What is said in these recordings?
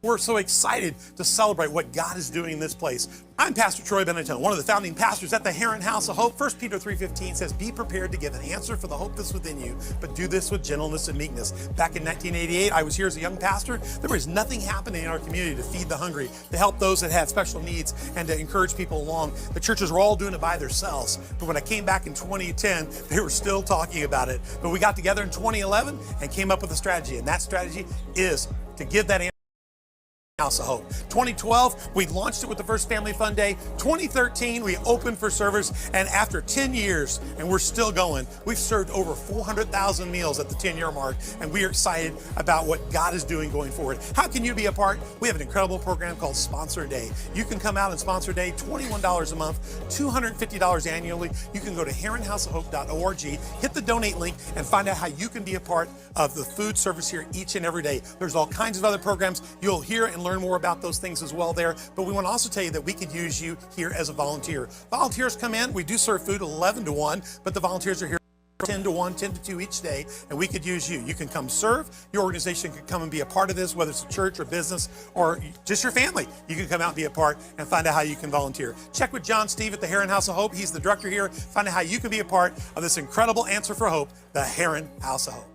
We're so excited to celebrate what God is doing in this place. I'm Pastor Troy Benetton, one of the founding pastors at the Herrin House of Hope. 1 Peter 3:15 says, be prepared to give an answer for the hope that's within you, but do this with gentleness and meekness. Back in 1988, I was here as a young pastor. There was nothing happening in our community to feed the hungry, to help those that had special needs, and to encourage people along. The churches were all doing it by themselves. But when I came back in 2010, they were still talking about it. But we got together in 2011 and came up with a strategy, and that strategy is to give that answer. House of Hope. 2012, we launched it with the first Family Fun Day. 2013, we opened for servers, and after 10 years, and we're still going, we've served over 400,000 meals at the 10-year mark, and we are excited about what God is doing going forward. How can you be a part? We have an incredible program called Sponsor a Day. You can come out and sponsor a day, $21 a month, $250 annually. You can go to herrinhouseofhope.org, hit the donate link, and find out how you can be a part of the food service here each and every day. There's all kinds of other programs. You'll hear and learn more about those things as well there, but we want to also tell you that we could use you here as a volunteer. Volunteers come in, we do serve food 11 to 1, but the volunteers are here 10 to 1, 10 to 2 each day, and we could use you. You can come serve. Your organization can come and be a part of this, whether it's a church or business or just your family. You can come out and be a part and find out how you can volunteer. Check with John Steve at the Herrin House of Hope. He's the director here. Find out how you can be a part of this incredible answer for hope, the Herrin House of Hope.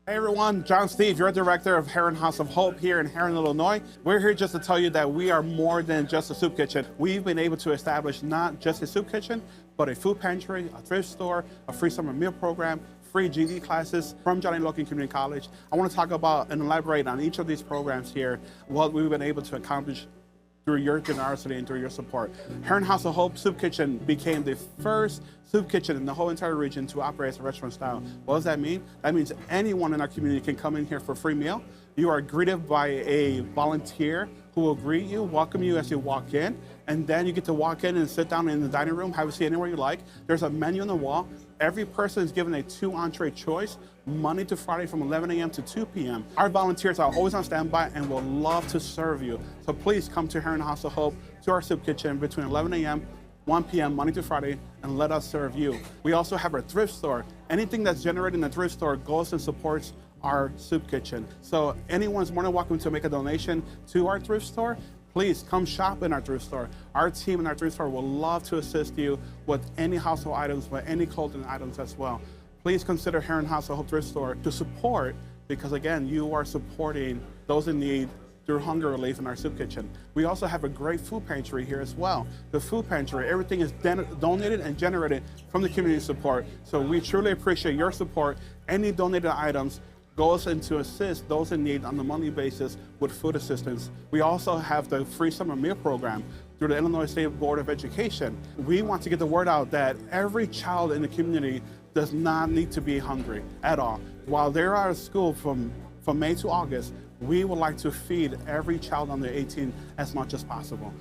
Hey everyone, John Steve, your director of Herrin House of Hope here in Herrin, Illinois. We're here just to tell you that we are more than just a soup kitchen. We've been able to establish not just a soup kitchen, but a food pantry, a thrift store, a free summer meal program, free GD classes from Johnny Logan Community College. I want to talk about and elaborate on each of these programs here, what we've been able to accomplish through your generosity and through your support. Herrin House of Hope Soup Kitchen became the first soup kitchen in the whole entire region to operate as a restaurant style. What does that mean? That means anyone in our community can come in here for a free meal. You are greeted by a volunteer who will greet you, welcome you as you walk in, and then you get to walk in and sit down in the dining room, have a seat anywhere you like. There's a menu on the wall. Every person is given a 2 entree choice, Monday to Friday from 11 a.m. to 2 p.m. Our volunteers are always on standby and will love to serve you. So please come to Herrin House of Hope, to our soup kitchen between 11 a.m. 1 p.m. Monday to Friday, and let us serve you. We also have our thrift store. Anything that's generated in the thrift store goes and supports our soup kitchen. So anyone's more than welcome to make a donation to our thrift store. Please come shop in our thrift store. Our team in our thrift store will love to assist you with any household items, with any clothing items as well. Please consider Herrin House of Hope Thrift Store to support, because again, you are supporting those in need through hunger relief in our soup kitchen. We also have a great food pantry here as well. The food pantry, everything is donated and generated from the community support. So we truly appreciate your support. Any donated items goes in to assist those in need on a monthly basis with food assistance. We also have the free summer meal program through the Illinois State Board of Education. We want to get the word out that every child in the community does not need to be hungry at all. While they're out of school from May to August, we would like to feed every child under 18 as much as possible.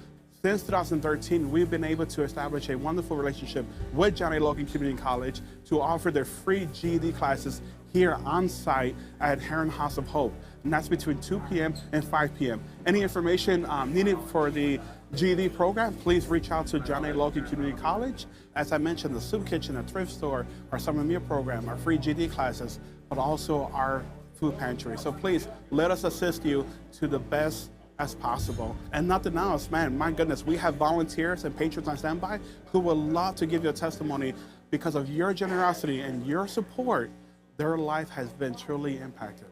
Since 2013, we've been able to establish a wonderful relationship with John A. Logan Community College to offer their free GED classes here on site at Herrin House of Hope. And that's between 2 p.m. and 5 p.m. Any information needed for the GED program, please reach out to John A. Logan Community College. As I mentioned, the soup kitchen, a thrift store, our summer meal program, our free GED classes, but also our food pantry. So please let us assist you to the best as possible. And nothing else, man, my goodness, we have volunteers and patrons on standby who would love to give you a testimony because of your generosity and your support. Their life has been truly impacted.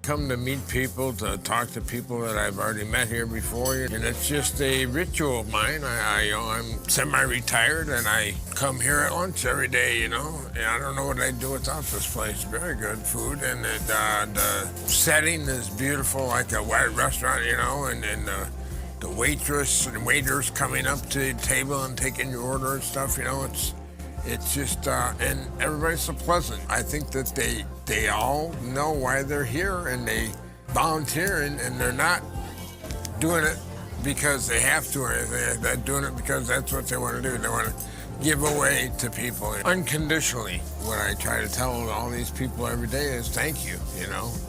Come to meet people, to talk to people that I've already met here before, and it's just a ritual of mine. I'm semi-retired, and I come here at lunch every day, and I don't know what I'd do without this place. Very good food, and the setting is beautiful, like a white restaurant, and the waitress and waiters coming up to the table and taking your order and stuff, it's just, and everybody's so pleasant. I think that they all know why they're here, and they volunteer, and they're not doing it because they have to or anything. They're doing it because that's what they want to do. They want to give away to people unconditionally. What I try to tell all these people every day is thank you,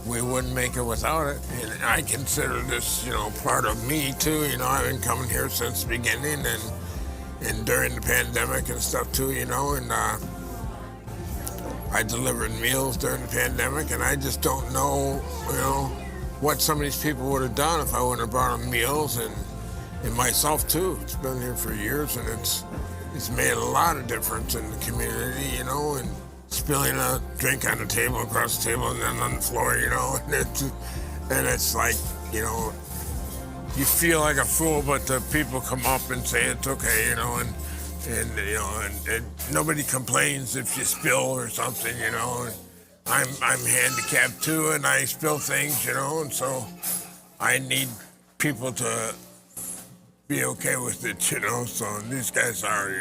We wouldn't make it without it. And I consider this, part of me too. I've been coming here since the beginning, and during the pandemic and stuff too, and I delivered meals during the pandemic, and I just don't know, what some of these people would have done if I wouldn't have brought them meals, and myself too. It's been here for years, and it's made a lot of difference in the community, and spilling a drink on the table, across the table, and then on the floor, and it's like, you feel like a fool, but the people come up and say it's okay, and nobody complains if you spill or something, And I'm handicapped too, and I spill things, and so I need people to be okay with it, So these guys are,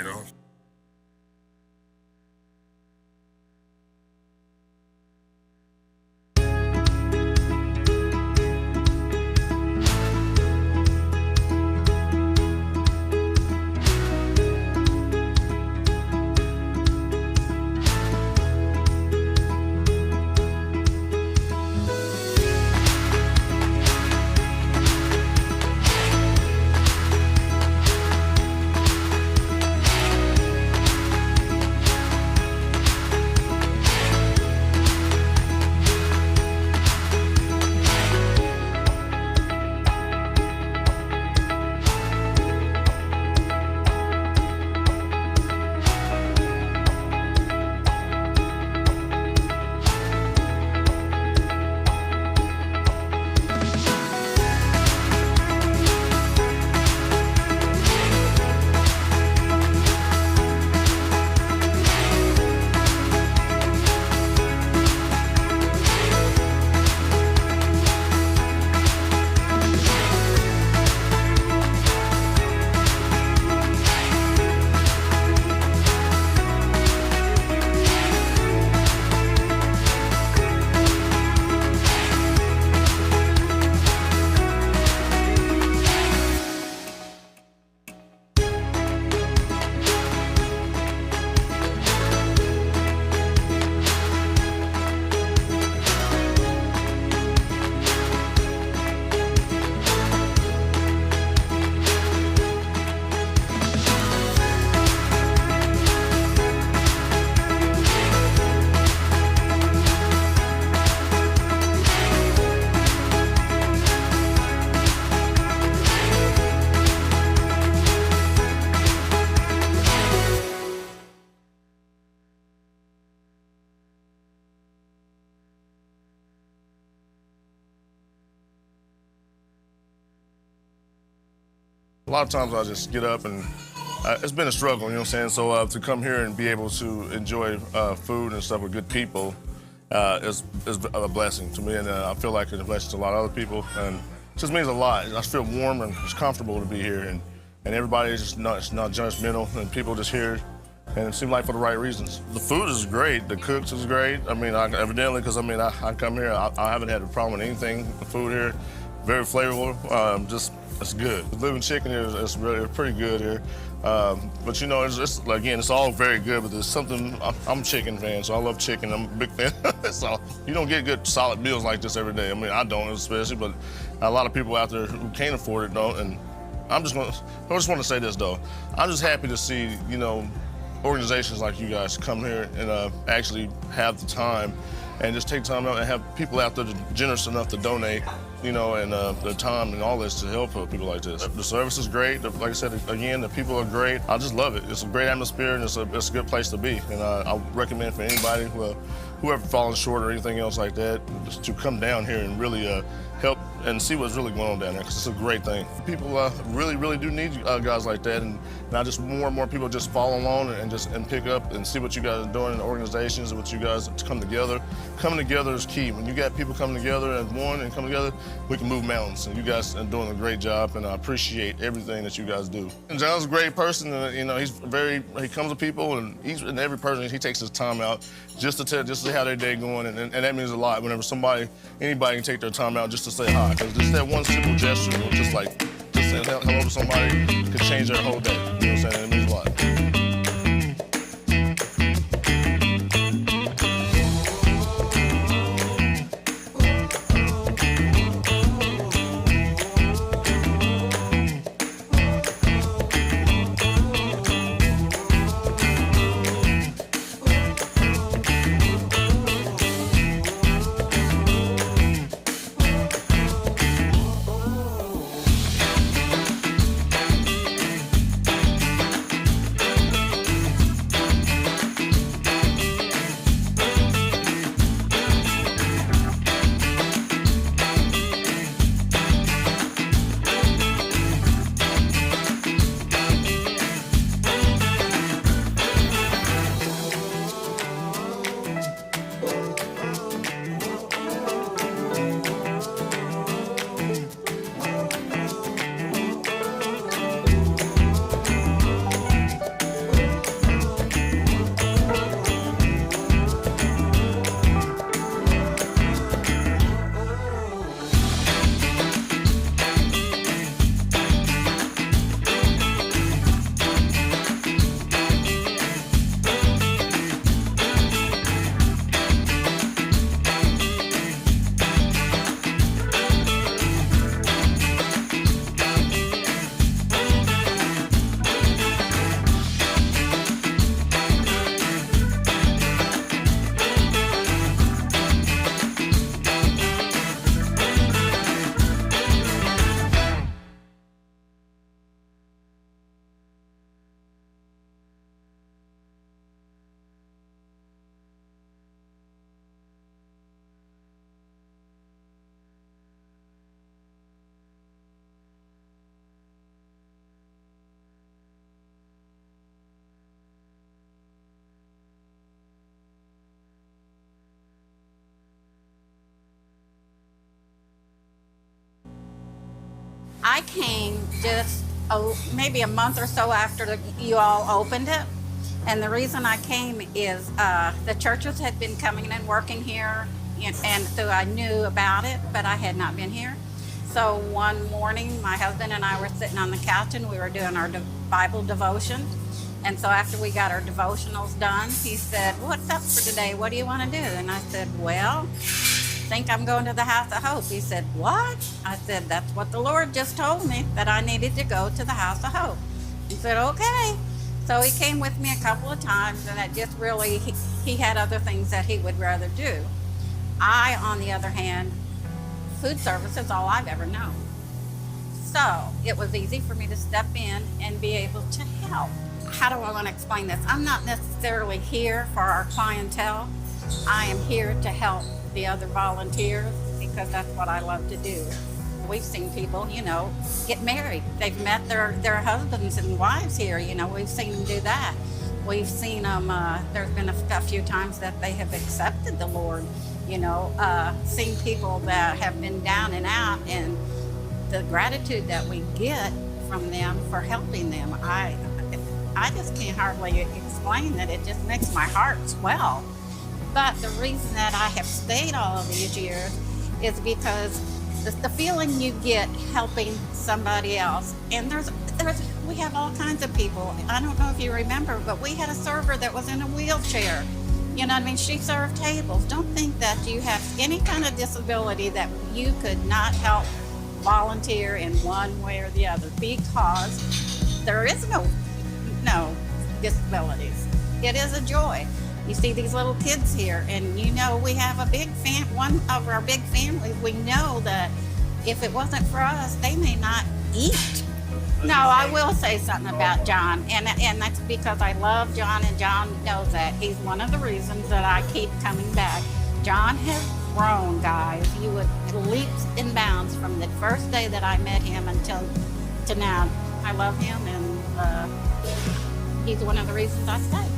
lot of times I just get up and it's been a struggle, you know what I'm saying? So to come here and be able to enjoy food and stuff with good people is a blessing to me, and I feel like it's a blessing to a lot of other people, and it just means a lot. I feel warm and it's comfortable to be here, and everybody is just not judgmental, and people just here, and it seems like for the right reasons. The food is great, the cooks is great. I mean, evidently, because I come here, I haven't had a problem with anything. The food here, very flavorful, it's good. The living chicken is really pretty good here. But you know, it's all very good, but there's something, I'm a chicken fan, so I love chicken, I'm a big fan. So you don't get good solid meals like this every day. I mean, I don't especially, but a lot of people out there who can't afford it don't. And I just want to say this though. I'm just happy to see, you know, organizations like you guys come here and actually have the time and just take time out and have people out there generous enough to donate, you know, and the time and all this to help people like this. The service is great. Like I said, again, the people are great. I just love it. It's a great atmosphere, and it's a good place to be. And I recommend for anybody whoever fallen short or anything else like that, just to come down here and really help and see what's really going on down there, because it's a great thing. People really, really do need guys like that, and I just more and more people just follow along and pick up and see what you guys are doing in the organizations and what you guys come together. Coming together is key. When you got people coming together as one and come together, we can move mountains. And you guys are doing a great job, and I appreciate everything that you guys do. And John's a great person, and you know, he comes to people, and every person, he takes his time out just to see how their day going, and that means a lot whenever anybody can take their time out just to say hi. Because just that one simple gesture, just saying hello to somebody, could change their whole day. You know what I'm saying? It means a lot. I came just maybe a month or so after you all opened it. And the reason I came is the churches had been coming and working here, and so I knew about it, but I had not been here. So one morning, my husband and I were sitting on the couch and we were doing our Bible devotion. And so after we got our devotionals done, he said, "What's up for today? What do you want to do?" And I said, "Well, I think I'm going to the House of Hope." He said, "What?" I said, "That's what the Lord just told me, that I needed to go to the House of Hope." He said, "Okay." So he came with me a couple of times, and it just really, he had other things that he would rather do. I, on the other hand, food service is all I've ever known. So it was easy for me to step in and be able to help. How do I want to explain this? I'm not necessarily here for our clientele. I am here to help the other volunteers because that's what I love to do. We've seen people, get married. They've met their husbands and wives here. We've seen them do that. We've seen them, there's been a few times that they have accepted the Lord, seen people that have been down and out, and the gratitude that we get from them for helping them. I just can't hardly explain that. It just makes my heart swell. But the reason that I have stayed all of these years is because the feeling you get helping somebody else, and we have all kinds of people. I don't know if you remember, but we had a server that was in a wheelchair. You know what I mean? She served tables. Don't think that you have any kind of disability that you could not help volunteer in one way or the other, because there is no disabilities. It is a joy. You see these little kids here, and we have one of our big families. We know that if it wasn't for us, they may not eat. No, I will say something about John, and that's because I love John, and John knows that. He's one of the reasons that I keep coming back. John has grown, guys. You would leaps and bounds from the first day that I met him until to now. I love him, and he's one of the reasons I stay.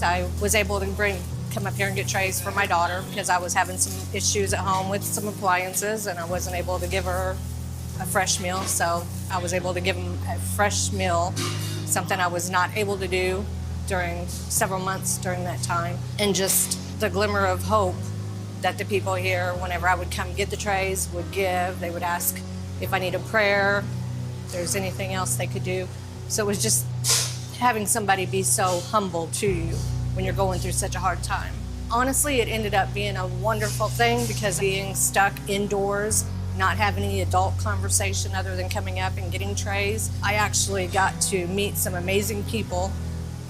I was able to come up here and get trays for my daughter because I was having some issues at home with some appliances, and I wasn't able to give her a fresh meal. So I was able to give them a fresh meal, something I was not able to do during several months during that time. And just the glimmer of hope that the people here, whenever I would come get the trays, would give. They would ask if I needed prayer, if there's anything else they could do. So it was just having somebody be so humble to you when you're going through such a hard time. Honestly, it ended up being a wonderful thing because being stuck indoors, not having any adult conversation other than coming up and getting trays, I actually got to meet some amazing people.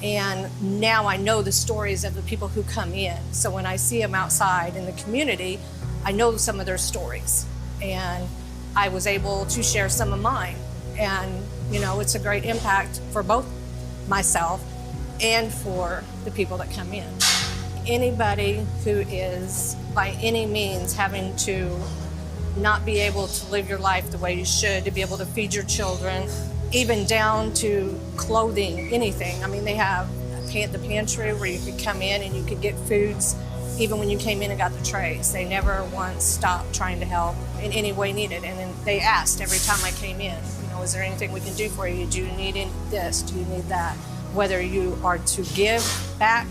And now I know the stories of the people who come in. So when I see them outside in the community, I know some of their stories. And I was able to share some of mine. And, it's a great impact for both myself and for the people that come in. Anybody who is by any means having to not be able to live your life the way you should, to be able to feed your children, even down to clothing, anything. I mean, they have the pantry where you could come in and you could get foods even when you came in and got the trays. They never once stopped trying to help in any way needed. And then they asked every time I came in, know, is there anything we can do for you? Do you need this? Do you need that? Whether you are to give back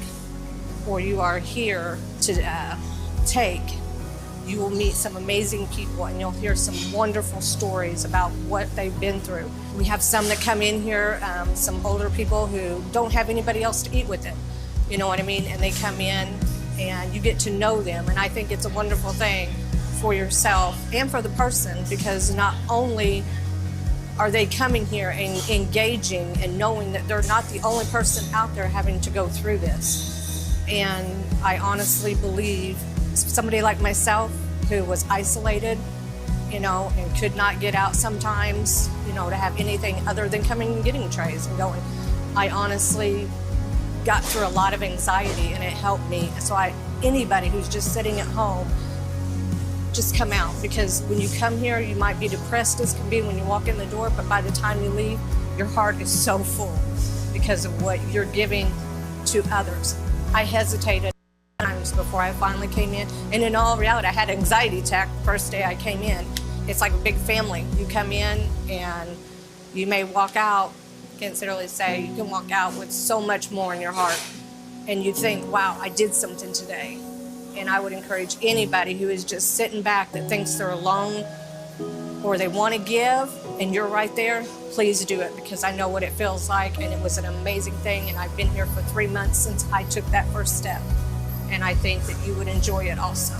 or you are here to take, you will meet some amazing people and you'll hear some wonderful stories about what they've been through. We have some that come in here, some older people who don't have anybody else to eat with them, you know what I mean? And they come in and you get to know them. And I think it's a wonderful thing for yourself and for the person, because not only are they coming here and engaging and knowing that they're not the only person out there having to go through this. And I honestly believe somebody like myself who was isolated, you know, and could not get out sometimes, you know, to have anything other than coming and getting trays and going. I honestly got through a lot of anxiety and it helped me. So anybody who's just sitting at home, just come out, because when you come here, you might be depressed as can be when you walk in the door, but by the time you leave, your heart is so full because of what you're giving to others. I hesitated times before I finally came in, and in all reality, I had an anxiety attack the first day I came in. It's like a big family. You come in and you may walk out, can't necessarily say, you can walk out with so much more in your heart, and you think, wow, I did something today. And I would encourage anybody who is just sitting back that thinks they're alone or they want to give and you're right there, please do it, because I know what it feels like, and it was an amazing thing, and I've been here for 3 months since I took that first step, and I think that you would enjoy it also.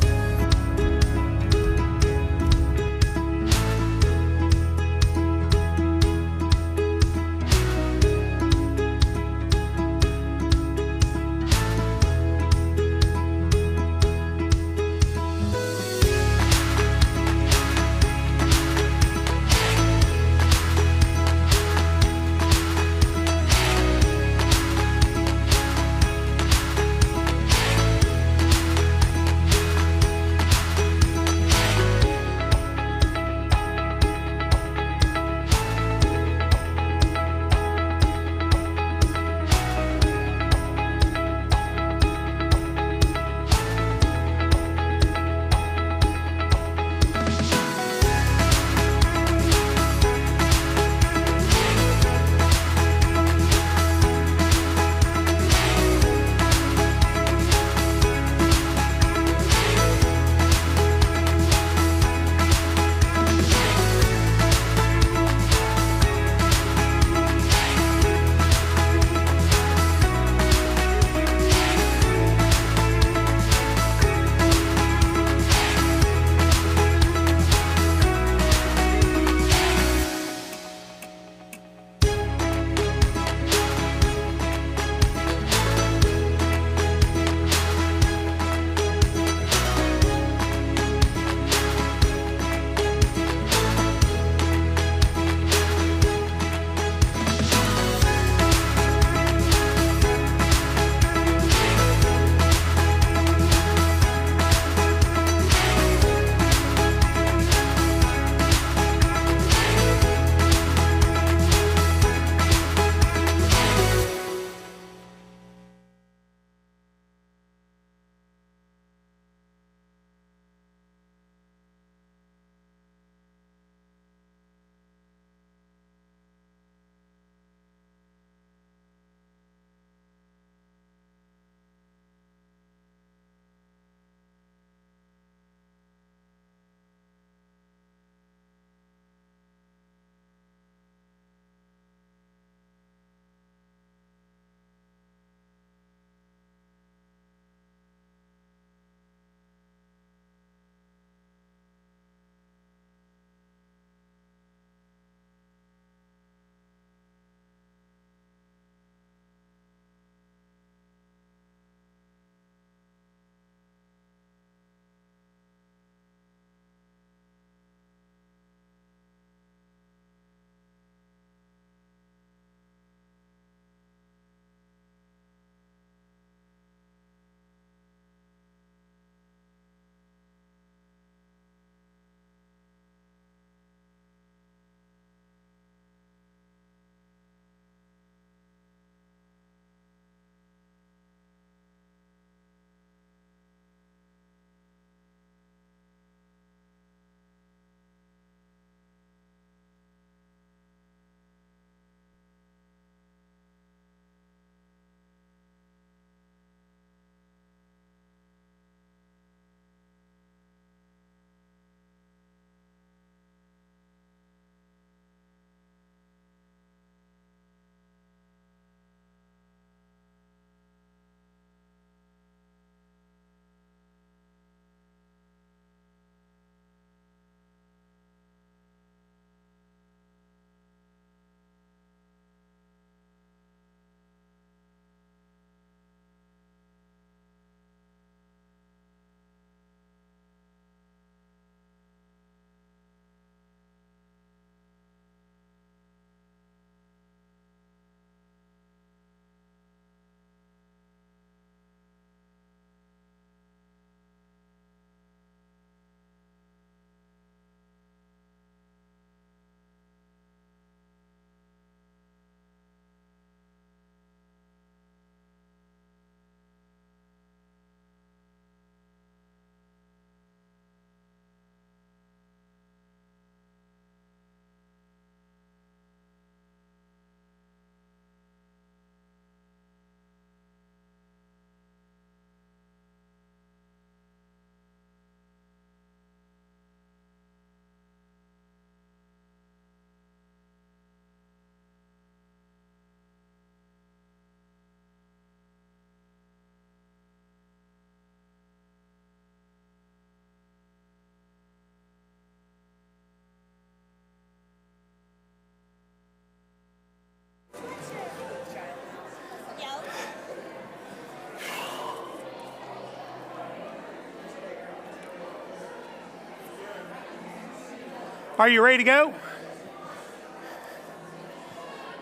Are you ready to go?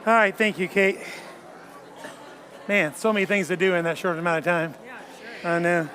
All right, thank you, Kate. Man, so many things to do in that short amount of time. Yeah, sure. I know.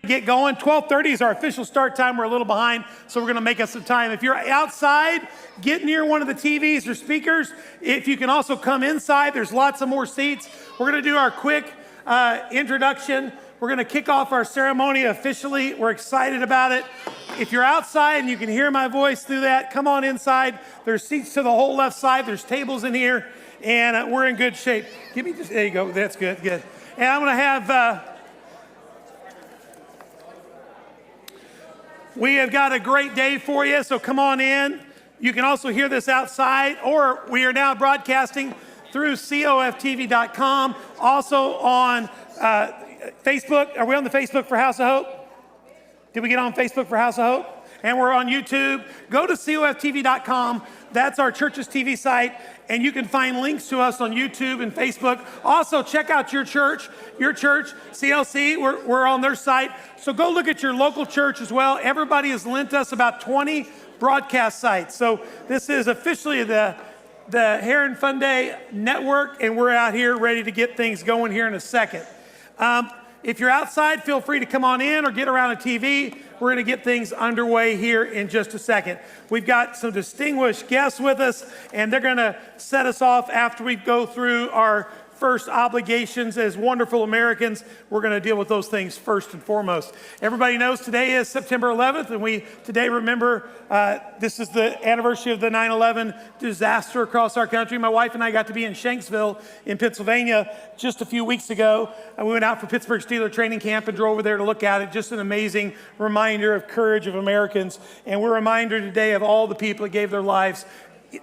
Get going. 12:30 is our official start time. We're a little behind, so we're going to make us some time. If you're outside, get near one of the TVs or speakers. If you can also come inside, there's lots of more seats. We're going to do our quick introduction. We're going to kick off our ceremony officially. We're excited about it. If you're outside and you can hear my voice through that, come on inside. There's seats to the whole left side. There's tables in here, and we're in good shape. Give me just, there you go. That's good, good. And I'm going to have... we have got a great day for you, so come on in. You can also hear this outside, or we are now broadcasting through coftv.com, also on Facebook. Are we on the Facebook for House of Hope? Did we get on Facebook for House of Hope? And we're on YouTube. Go to coftv.com. That's our church's TV site, and you can find links to us on YouTube and Facebook. Also, check out your church, CLC. We're on their site. So go look at your local church as well. Everybody has lent us about 20 broadcast sites. So this is officially the Herrin Fun Day Network, and we're out here ready to get things going here in a second. If you're outside, feel free to come on in or get around a TV. We're going to get things underway here in just a second. We've got some distinguished guests with us, and they're going to set us off after we go through our first obligations as wonderful Americans, we're going to deal with those things first and foremost. Everybody knows today is September 11th, and we today remember this is the anniversary of the 9/11 disaster across our country. My wife and I got to be in Shanksville in Pennsylvania just a few weeks ago. We went out for Pittsburgh Steelers training camp and drove over there to look at it. Just an amazing reminder of courage of Americans. And we're a reminder today of all the people that gave their lives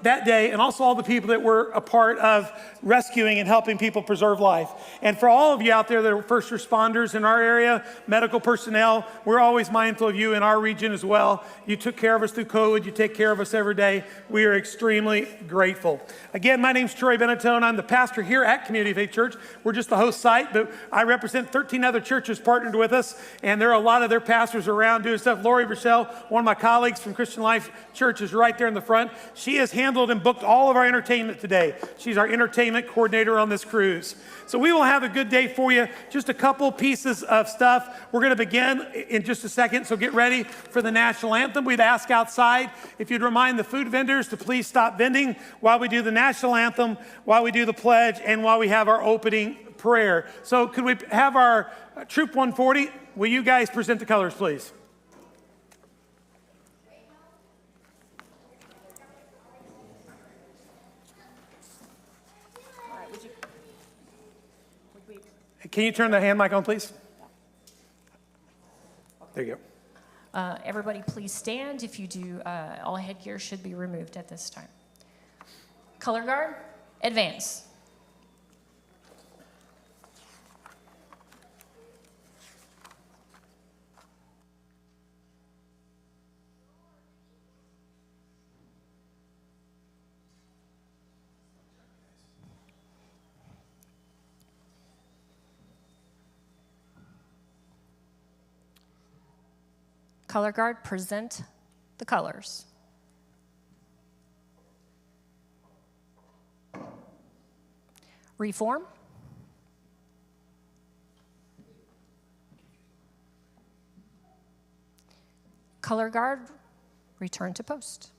that day, and also all the people that were a part of rescuing and helping people preserve life. And for all of you out there that are first responders in our area, medical personnel, we're always mindful of you in our region as well. You took care of us through COVID. You take care of us every day. We are extremely grateful. Again, my name's Troy Benetone. I'm the pastor here at Community Faith Church. We're just the host site, but I represent 13 other churches partnered with us, and there are a lot of their pastors around doing stuff. Lori Rochelle, one of my colleagues from Christian Life Church, is right there in the front. She has handled and booked all of our entertainment today. She's our entertainment coordinator on this cruise. So we will have a good day for you. Just a couple pieces of stuff. We're going to begin in just a second, so get ready for the national anthem. We'd ask outside if you'd remind the food vendors to please stop vending while we do the national anthem, while we do the pledge, and while we have our opening prayer. So could we have our Troop 140? Will you guys present the colors, please? Can you turn the hand mic on, please? There you go. Everybody please stand. If you do, all headgear should be removed at this time. Color guard, advance. Color guard, present the colors. Reform. Color guard, return to post.